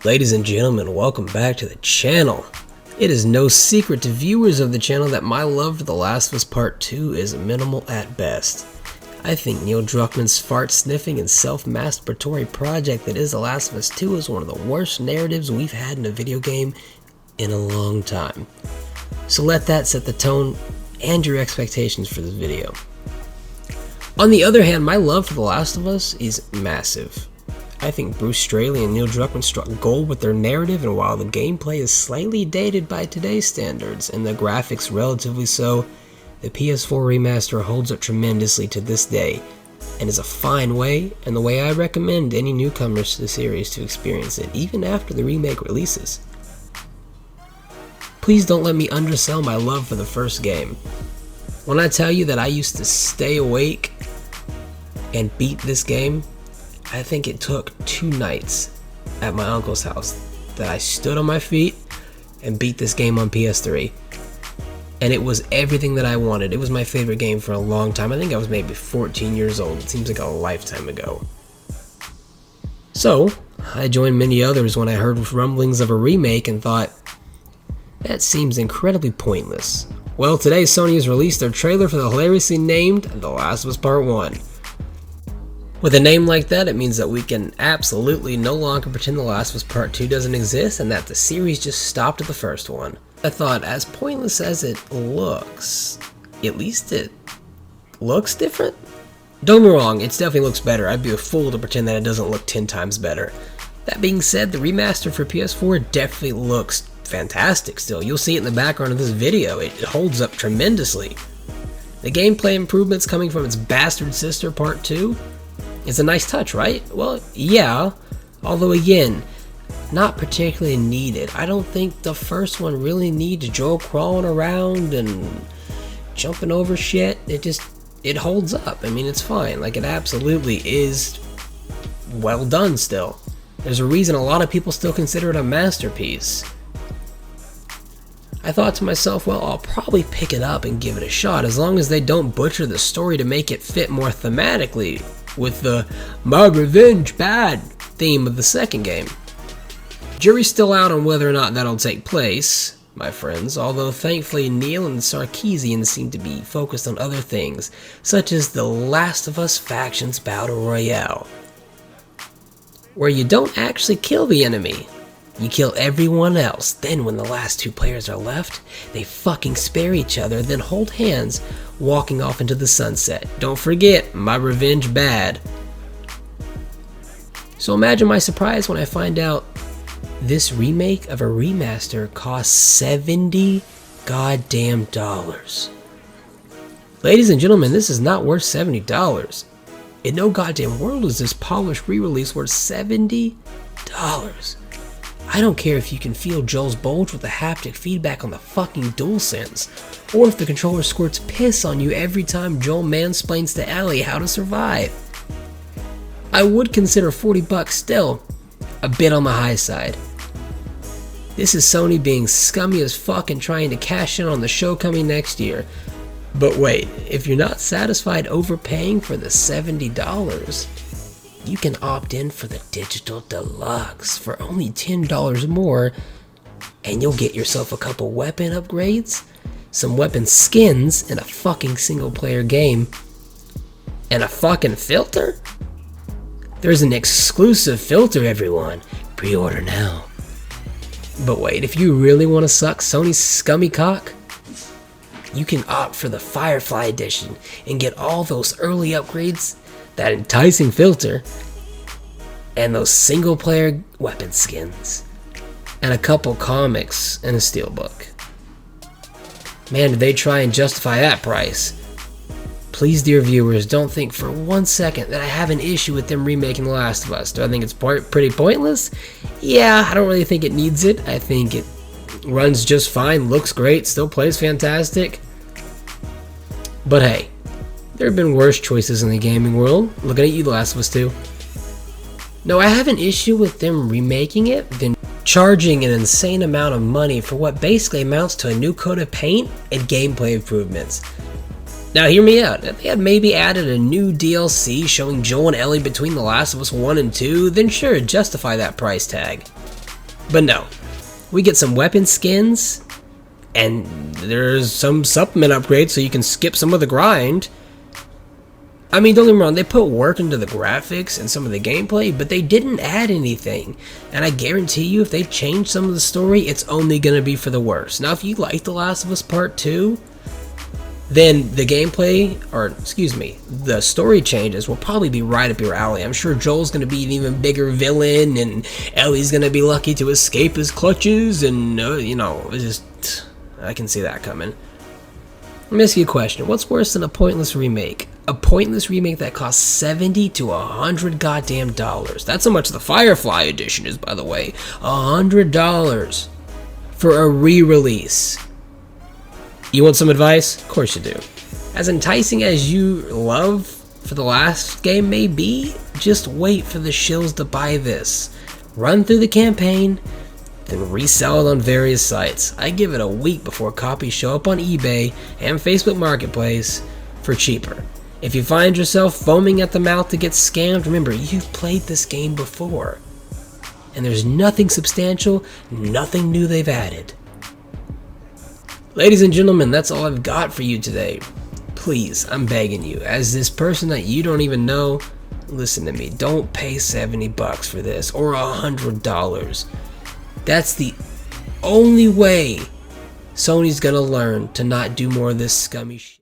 Ladies and gentlemen, welcome back to the channel. It is no secret to viewers of the channel that my love for The Last of Us Part 2 is minimal at best. I think Neil Druckmann's fart-sniffing and self-masturbatory project that is The Last of Us 2 is one of the worst narratives we've had in a video game in a long time. So let that set the tone and your expectations for this video. On the other hand, my love for The Last of Us is massive. I think Bruce Straley and Neil Druckmann struck gold with their narrative, and while the gameplay is slightly dated by today's standards and the graphics relatively so, the PS4 remaster holds up tremendously to this day and is a fine way, and the way I recommend any newcomers to the series to experience it even after the remake releases. Please don't let me undersell my love for the first game. When I tell you that I used to stay awake and beat this game, I think it took 2 nights at my uncle's house that I stood on my feet and beat this game on PS3. And it was everything that I wanted. It was my favorite game for a long time. I think I was maybe 14 years old. It seems like a lifetime ago. So, I joined many others when I heard rumblings of a remake and thought, that seems incredibly pointless. Well, today Sony has released their trailer for the hilariously named The Last of Us Part 1. With a name like that, it means that we can absolutely no longer pretend The Last of Us Part 2 doesn't exist and that the series just stopped at the first one. I thought, as pointless as it looks, at least it looks different? Don't get me wrong, it definitely looks better. I'd be a fool to pretend that it doesn't look 10 times better. That being said, the remaster for PS4 definitely looks fantastic still. You'll see it in the background of this video. It holds up tremendously. The gameplay improvements coming from its bastard sister Part 2 is a nice touch, right? Well, yeah, although again, not particularly needed. I don't think the first one really needs Joel crawling around and jumping over shit. It holds up. I mean, it's fine. Like, it absolutely is well done still. There's a reason a lot of people still consider it a masterpiece. I thought to myself, well, I'll probably pick it up and give it a shot as long as they don't butcher the story to make it fit more thematically with the "My Revenge Bad" theme of the second game. Jury's still out on whether or not that'll take place, my friends, although thankfully Neil and Sarkeesian seem to be focused on other things, such as The Last of Us Factions Battle Royale, where you don't actually kill the enemy. You kill everyone else, then when the last 2 players are left, they fucking spare each other, then hold hands, walking off into the sunset. Don't forget, My Revenge Bad. So imagine my surprise when I find out this remake of a remaster costs $70 goddamn dollars. Ladies and gentlemen, this is not worth $70. In no goddamn world is this polished re-release worth $70. I don't care if you can feel Joel's bulge with the haptic feedback on the fucking DualSense, or if the controller squirts piss on you every time Joel mansplains to Ellie how to survive. I would consider $40 still a bit on the high side. This is Sony being scummy as fuck and trying to cash in on the show coming next year. But wait, if you're not satisfied overpaying for the $70, you can opt in for the Digital Deluxe for only $10 more, and you'll get yourself a couple weapon upgrades, some weapon skins in a fucking single player game, and a fucking filter? There's an exclusive filter, everyone. Pre-order now. But wait, if you really want to suck Sony's scummy cock, you can opt for the Firefly Edition and get all those early upgrades, that enticing filter, and those single player weapon skins, and a couple comics and a steelbook. Man, did they try and justify that price. Please, dear viewers, don't think for 1 second that I have an issue with them remaking The Last of Us. Do I think it's pretty pointless? Yeah, I don't really think it needs it. I think it runs just fine, looks great, still plays fantastic. But hey, there have been worse choices in the gaming world. Looking at you, The Last of Us 2. No, I have an issue with them remaking it, then charging an insane amount of money for what basically amounts to a new coat of paint and gameplay improvements. Now hear me out, if they had maybe added a new DLC showing Joel and Ellie between The Last of Us 1 and 2, then sure, justify that price tag. But no, we get some weapon skins, and there's some supplement upgrades so you can skip some of the grind. I mean, don't get me wrong, they put work into the graphics and some of the gameplay, but they didn't add anything. And I guarantee you, if they change some of the story, it's only going to be for the worse. Now, if you like The Last of Us Part 2, then the gameplay, or excuse me, the story changes will probably be right up your alley. I'm sure Joel's going to be an even bigger villain, and Ellie's going to be lucky to escape his clutches, and, you know, it's just, I can see that coming. Let me ask you a question. What's worse than a pointless remake? A pointless remake that costs $70 to $100 goddamn dollars. That's how much the Firefly edition is, by the way. $100 for a re-release. You want some advice? Of course you do. As enticing as you love for the last game may be, just wait for the shills to buy this. Run through the campaign, then resell it on various sites. I give it a week before copies show up on eBay and Facebook Marketplace for cheaper. If you find yourself foaming at the mouth to get scammed, remember, you've played this game before. And there's nothing substantial, nothing new they've added. Ladies and gentlemen, that's all I've got for you today. Please, I'm begging you, as this person that you don't even know, listen to me. Don't pay $70 for this or $100. That's the only way Sony's gonna learn to not do more of this scummy shit.